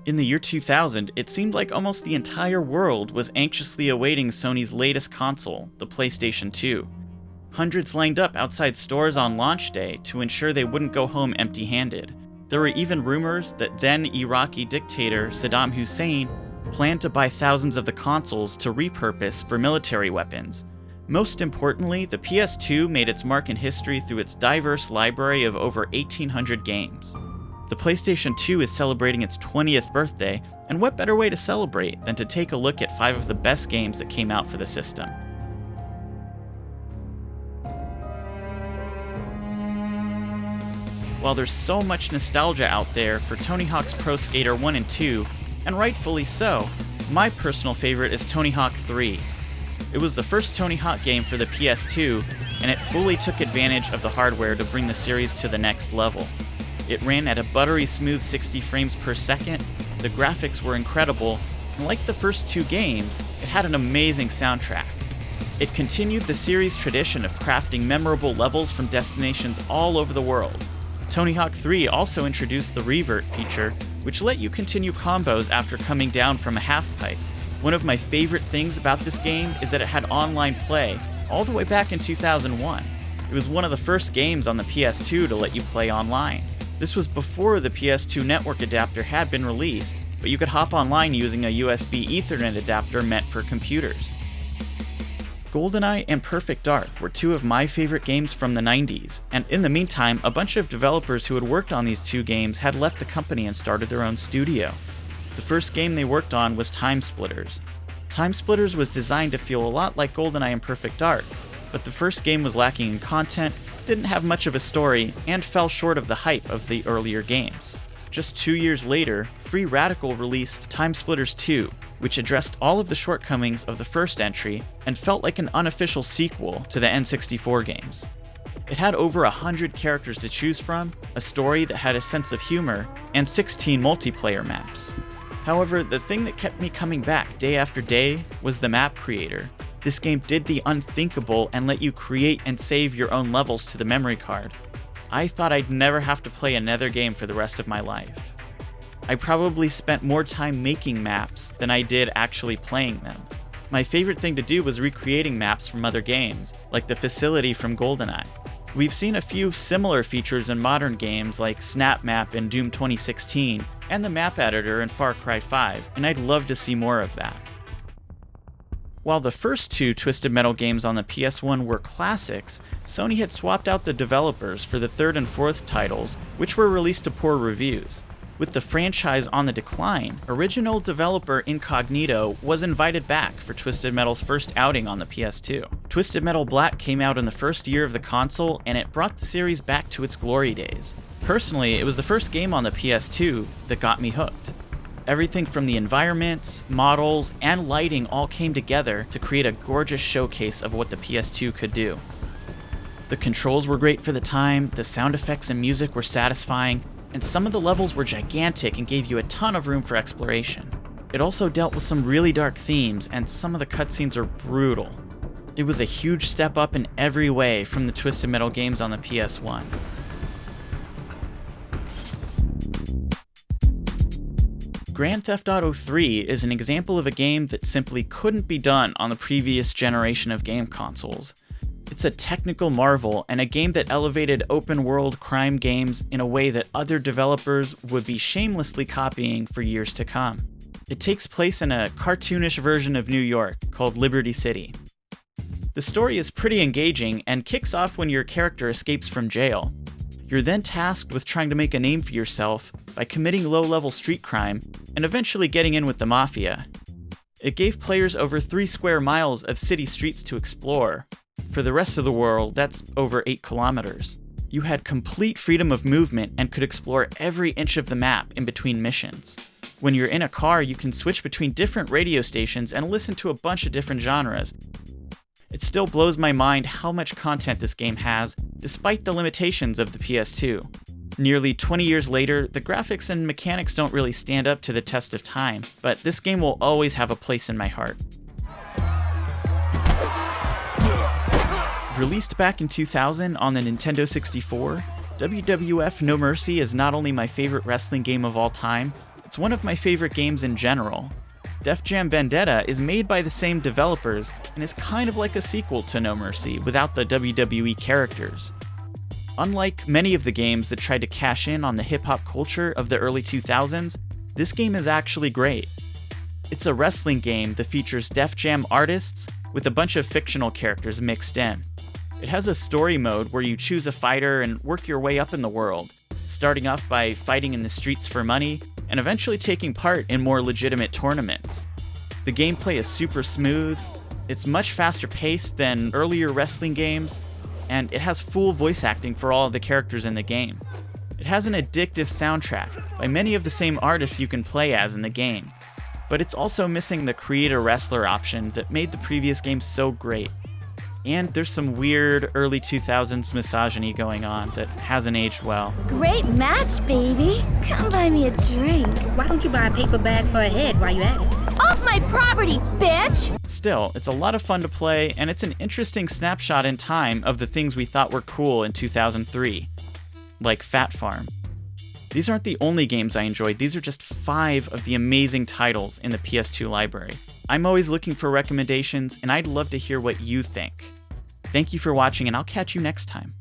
In the year 2000, it seemed like almost the entire world was anxiously awaiting Sony's latest console, the PlayStation 2. Hundreds lined up outside stores on launch day to ensure they wouldn't go home empty-handed. There were even rumors that then Iraqi dictator Saddam Hussein planned to buy thousands of the consoles to repurpose for military weapons. Most importantly, the PS2 made its mark in history through its diverse library of over 1,800 games. The PlayStation 2 is celebrating its 20th birthday, and what better way to celebrate than to take a look at 5 of the best games that came out for the system. While there's so much nostalgia out there for Tony Hawk's Pro Skater 1 and 2, and rightfully so, my personal favorite is Tony Hawk 3. It was the first Tony Hawk game for the PS2, and it fully took advantage of the hardware to bring the series to the next level. It ran at a buttery smooth 60 frames per second, the graphics were incredible, and like the first 2 games, it had an amazing soundtrack. It continued the series' tradition of crafting memorable levels from destinations all over the world. Tony Hawk 3 also introduced the revert feature, which let you continue combos after coming down from a halfpipe. One of my favorite things about this game is that it had online play all the way back in 2001. It was one of the first games on the PS2 to let you play online. This was before the PS2 network adapter had been released, but you could hop online using a USB Ethernet adapter meant for computers. GoldenEye and Perfect Dark were 2 of my favorite games from the 90s, and in the meantime, a bunch of developers who had worked on these 2 games had left the company and started their own studio. The first game they worked on was TimeSplitters. TimeSplitters was designed to feel a lot like GoldenEye and Perfect Dark, but the first game was lacking in content, didn't have much of a story, and fell short of the hype of the earlier games. Just 2 years later, Free Radical released TimeSplitters 2, which addressed all of the shortcomings of the first entry and felt like an unofficial sequel to the N64 games. It had over 100 characters to choose from, a story that had a sense of humor, and 16 multiplayer maps. However, the thing that kept me coming back day after day was the map creator. This game did the unthinkable and let you create and save your own levels to the memory card. I thought I'd never have to play another game for the rest of my life. I probably spent more time making maps than I did actually playing them. My favorite thing to do was recreating maps from other games, like the facility from GoldenEye. We've seen a few similar features in modern games like Snap Map in Doom 2016 and the map editor in Far Cry 5, and I'd love to see more of that. While the first 2 Twisted Metal games on the PS1 were classics, Sony had swapped out the developers for the 3rd and 4th titles, which were released to poor reviews. With the franchise on the decline, original developer Incognito was invited back for Twisted Metal's first outing on the PS2. Twisted Metal Black came out in the first year of the console, and it brought the series back to its glory days. Personally, it was the first game on the PS2 that got me hooked. Everything from the environments, models, and lighting all came together to create a gorgeous showcase of what the PS2 could do. The controls were great for the time, the sound effects and music were satisfying, and some of the levels were gigantic and gave you a ton of room for exploration. It also dealt with some really dark themes, and some of the cutscenes are brutal. It was a huge step up in every way from the Twisted Metal games on the PS1. Grand Theft Auto 3 is an example of a game that simply couldn't be done on the previous generation of game consoles. It's a technical marvel and a game that elevated open-world crime games in a way that other developers would be shamelessly copying for years to come. It takes place in a cartoonish version of New York called Liberty City. The story is pretty engaging and kicks off when your character escapes from jail. You're then tasked with trying to make a name for yourself by committing low-level street crime and eventually getting in with the mafia. It gave players over 3 square miles of city streets to explore. For the rest of the world, that's over 8 kilometers. You had complete freedom of movement and could explore every inch of the map in between missions. When you're in a car, you can switch between different radio stations and listen to a bunch of different genres. It still blows my mind how much content this game has, despite the limitations of the PS2. Nearly 20 years later, the graphics and mechanics don't really stand up to the test of time, but this game will always have a place in my heart. Released back in 2000 on the Nintendo 64, WWF No Mercy is not only my favorite wrestling game of all time, It's one of my favorite games in general. Def Jam Vendetta is made by the same developers and is kind of like a sequel to No Mercy without the WWE characters. Unlike many of the games that tried to cash in on the hip-hop culture of the early 2000s, this game is actually great. It's a wrestling game that features Def Jam artists with a bunch of fictional characters mixed in. It has a story mode where you choose a fighter and work your way up in the world, starting off by fighting in the streets for money, and eventually taking part in more legitimate tournaments. The gameplay is super smooth, it's much faster paced than earlier wrestling games, and it has full voice acting for all of the characters in the game. It has an addictive soundtrack by many of the same artists you can play as in the game, but it's also missing the creator-wrestler option that made the previous game so great. And there's some weird early 2000s misogyny going on that hasn't aged well. Great match, baby. Come buy me a drink. Why don't you buy a paper bag for a head while you're at it? Off my property, bitch! Still, it's a lot of fun to play, and it's an interesting snapshot in time of the things we thought were cool in 2003, like Fat Farm. These aren't the only games I enjoyed, these are just 5 of the amazing titles in the PS2 library. I'm always looking for recommendations, and I'd love to hear what you think. Thank you for watching, and I'll catch you next time.